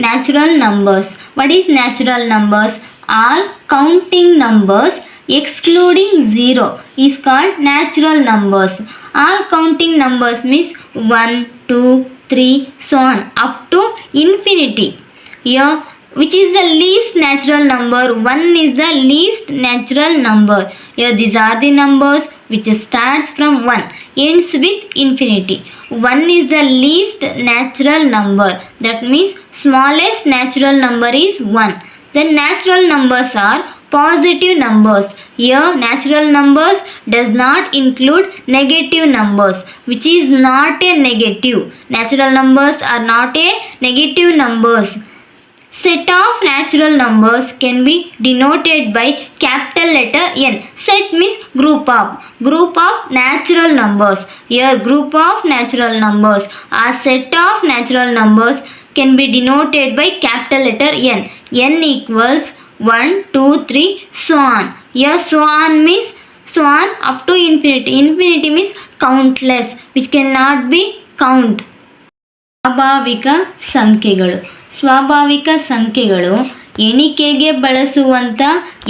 natural numbers. What is natural numbers? All counting numbers excluding 0 is called natural numbers. All counting numbers means 1, 2, 3, so on up to infinity. Here, which is the least natural number? 1 is the least natural number. Here, these are the numbers which starts from 1, ends with infinity. 1 is the least natural number. That means smallest natural number is 1. Then natural numbers are positive numbers. Here natural numbers does not include negative numbers, which is not a negative. Natural numbers are not a negative numbers. Set of natural numbers can be denoted by capital letter N. Set means group of natural numbers. Here group of natural numbers or set of natural numbers can be denoted by capital letter N. N equals 1, 2, 3, so on. Here so on means so on up to infinity. Infinity means countless, which cannot be count. ಸ್ವಾಭಾವಿಕ ಸಂಖ್ಯೆಗಳು. ಸ್ವಾಭಾವಿಕ ಸಂಖ್ಯೆಗಳು ಎಣಿಕೆಗೆ ಬಳಸುವಂಥ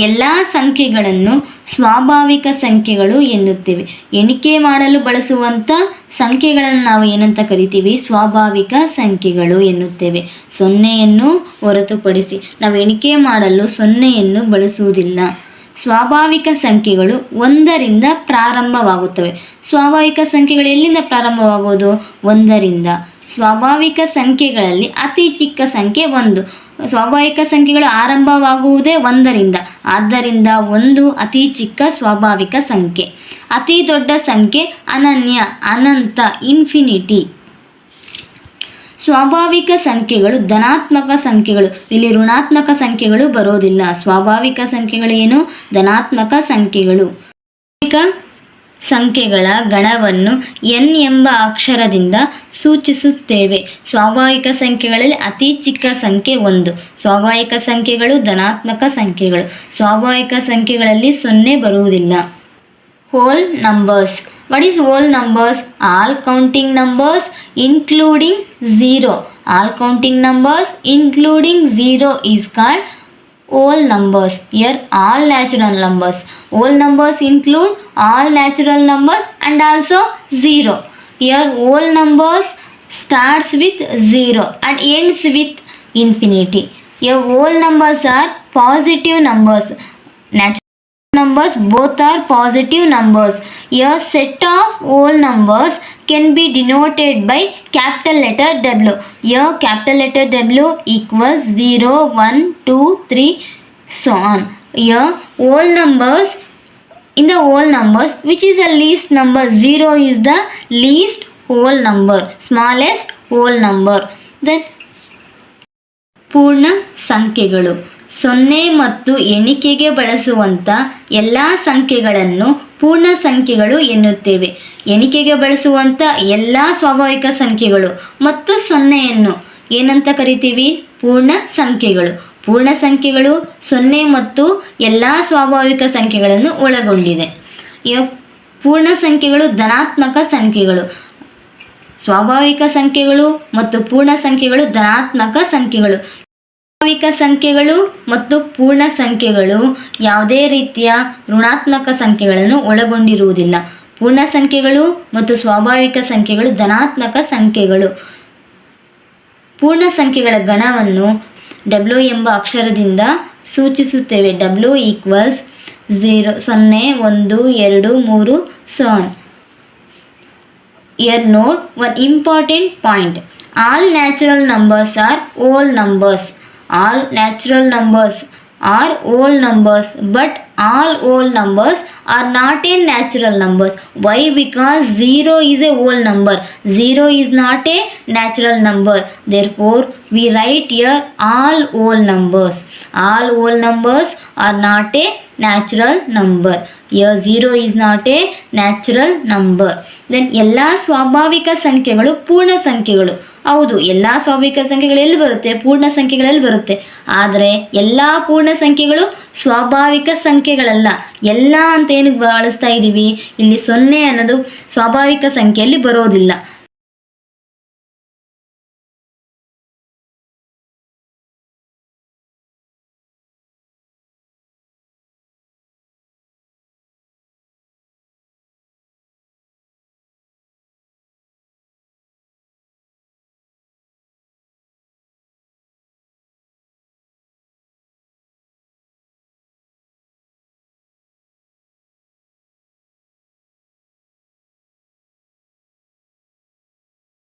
ಎಲ್ಲ ಸಂಖ್ಯೆಗಳನ್ನು ಸ್ವಾಭಾವಿಕ ಸಂಖ್ಯೆಗಳು ಎನ್ನುತ್ತೇವೆ. ಎಣಿಕೆ ಮಾಡಲು ಬಳಸುವಂಥ ಸಂಖ್ಯೆಗಳನ್ನು ನಾವು ಏನಂತ ಕರಿತೀವಿ? ಸ್ವಾಭಾವಿಕ ಸಂಖ್ಯೆಗಳು ಎನ್ನುತ್ತೇವೆ. ಸೊನ್ನೆಯನ್ನು ಹೊರತುಪಡಿಸಿ ನಾವು ಎಣಿಕೆ ಮಾಡಲು ಸೊನ್ನೆಯನ್ನು ಬಳಸುವುದಿಲ್ಲ. ಸ್ವಾಭಾವಿಕ ಸಂಖ್ಯೆಗಳು 1ರಿಂದ ಪ್ರಾರಂಭವಾಗುತ್ತವೆ. ಸ್ವಾಭಾವಿಕ ಸಂಖ್ಯೆಗಳು ಎಲ್ಲಿಂದ ಪ್ರಾರಂಭವಾಗುವುದು? 1ರಿಂದ. ಸ್ವಾಭಾವಿಕ ಸಂಖ್ಯೆಗಳಲ್ಲಿ ಅತಿ ಚಿಕ್ಕ ಸಂಖ್ಯೆ 1. ಸ್ವಾಭಾವಿಕ ಸಂಖ್ಯೆಗಳು ಆರಂಭವಾಗುವುದೇ 1ರಿಂದ. ಆದ್ದರಿಂದ 1 ಅತಿ ಚಿಕ್ಕ ಸ್ವಾಭಾವಿಕ ಸಂಖ್ಯೆ. ಅತಿ ದೊಡ್ಡ ಸಂಖ್ಯೆ ಅನನ್ಯ, ಅನಂತ, ಇನ್ಫಿನಿಟಿ. ಸ್ವಾಭಾವಿಕ ಸಂಖ್ಯೆಗಳು ಧನಾತ್ಮಕ ಸಂಖ್ಯೆಗಳು. ಇಲ್ಲಿ ಋಣಾತ್ಮಕ ಸಂಖ್ಯೆಗಳು ಬರೋದಿಲ್ಲ. ಸ್ವಾಭಾವಿಕ ಸಂಖ್ಯೆಗಳು ಏನು? ಧನಾತ್ಮಕ ಸಂಖ್ಯೆಗಳು. ಸಂಖ್ಯೆಗಳ ಗಣವನ್ನು n ಎಂಬ ಅಕ್ಷರದಿಂದ ಸೂಚಿಸುತ್ತೇವೆ. ಸ್ವಾಭಾವಿಕ ಸಂಖ್ಯೆಗಳಲ್ಲಿ ಅತಿ ಚಿಕ್ಕ ಸಂಖ್ಯೆ 1. ಸ್ವಾಭಾವಿಕ ಸಂಖ್ಯೆಗಳು ಧನಾತ್ಮಕ ಸಂಖ್ಯೆಗಳು. ಸ್ವಾಭಾವಿಕ ಸಂಖ್ಯೆಗಳಲ್ಲಿ 0 ಬರುವುದಿಲ್ಲ. Hole numbers. What is whole numbers? All counting numbers including 0. All counting numbers including 0 is called whole numbers. Here all natural numbers. Whole numbers include all natural numbers and also 0. Here whole numbers starts with 0 and ends with infinity. Here whole numbers are positive numbers. Natural numbers both are positive numbers. Here set of whole numbers can be denoted by capital letter W. Here capital letter W equals 0, 1, 2, 3, so on. Here whole numbers, in the whole numbers, which is the least number? 0 is the least whole number, smallest whole number. Then ಪೂರ್ಣ ಸಂಖ್ಯೆಗಳು. 0 ಮತ್ತು ಎಣಿಕೆಗೆ ಬಳಸುವಂಥ ಎಲ್ಲ ಸಂಖ್ಯೆಗಳನ್ನು ಪೂರ್ಣ ಸಂಖ್ಯೆಗಳು ಎನ್ನುತ್ತೇವೆ. ಎಣಿಕೆಗೆ ಬಳಸುವಂಥ ಎಲ್ಲ ಸ್ವಾಭಾವಿಕ ಸಂಖ್ಯೆಗಳು ಮತ್ತು 0ಯನ್ನು ಏನಂತ ಕರಿತೀವಿ? ಪೂರ್ಣ ಸಂಖ್ಯೆಗಳು. ಪೂರ್ಣ ಸಂಖ್ಯೆಗಳು 0 ಮತ್ತು ಎಲ್ಲ ಸ್ವಾಭಾವಿಕ ಸಂಖ್ಯೆಗಳನ್ನು ಒಳಗೊಂಡಿದೆ. ಪೂರ್ಣ ಸಂಖ್ಯೆಗಳು ಧನಾತ್ಮಕ ಸಂಖ್ಯೆಗಳು. ಸ್ವಾಭಾವಿಕ ಸಂಖ್ಯೆಗಳು ಮತ್ತು ಪೂರ್ಣ ಸಂಖ್ಯೆಗಳು ಧನಾತ್ಮಕ ಸಂಖ್ಯೆಗಳು. ಸ್ವಾಭಾವಿಕ ಸಂಖ್ಯೆಗಳು ಮತ್ತು ಪೂರ್ಣ ಸಂಖ್ಯೆಗಳು ಯಾವುದೇ ರೀತಿಯ ಋಣಾತ್ಮಕ ಸಂಖ್ಯೆಗಳನ್ನು ಒಳಗೊಂಡಿರುವುದಿಲ್ಲ. ಪೂರ್ಣ ಸಂಖ್ಯೆಗಳು ಮತ್ತು ಸ್ವಾಭಾವಿಕ ಸಂಖ್ಯೆಗಳು ಧನಾತ್ಮಕ ಸಂಖ್ಯೆಗಳು. ಪೂರ್ಣ ಸಂಖ್ಯೆಗಳ ಗಣವನ್ನು W ಎಂಬ ಅಕ್ಷರದಿಂದ ಸೂಚಿಸುತ್ತೇವೆ. W equals 0, 1, 2, 3, so on. Here note one important point. All natural numbers are whole numbers. All natural numbers are whole numbers, but all whole numbers are not a natural numbers. Why? Because 0 is a whole number. 0 is not a natural number. Therefore we write here all whole numbers. All whole numbers are not a natural number. Here 0 is not a natural number. Then ಎಲ್ಲ ಸ್ವಾಭಾವಿಕ ಸಂಖ್ಯೆಗಳು ಪೂರ್ಣ ಸಂಖ್ಯೆಗಳು. ಹೌದು, ಎಲ್ಲ ಸ್ವಾಭಾವಿಕ ಸಂಖ್ಯೆಗಳು ಎಲ್ಲಿ ಬರುತ್ತೆ? ಪೂರ್ಣ ಸಂಖ್ಯೆಗಳಲ್ಲಿ ಬರುತ್ತೆ. ಆದರೆ ಎಲ್ಲ ಪೂರ್ಣ ಸಂಖ್ಯೆಗಳು ಸ್ವಾಭಾವಿಕ ಸಂಖ್ಯೆಗಳಲ್ಲ. ಎಲ್ಲ ಅಂತ ಏನು ಬಳಸ್ತಾ ಇದ್ದೀವಿ? ಇಲ್ಲಿ 0 ಅನ್ನೋದು ಸ್ವಾಭಾವಿಕ ಸಂಖ್ಯೆಯಲ್ಲಿ ಬರೋದಿಲ್ಲ.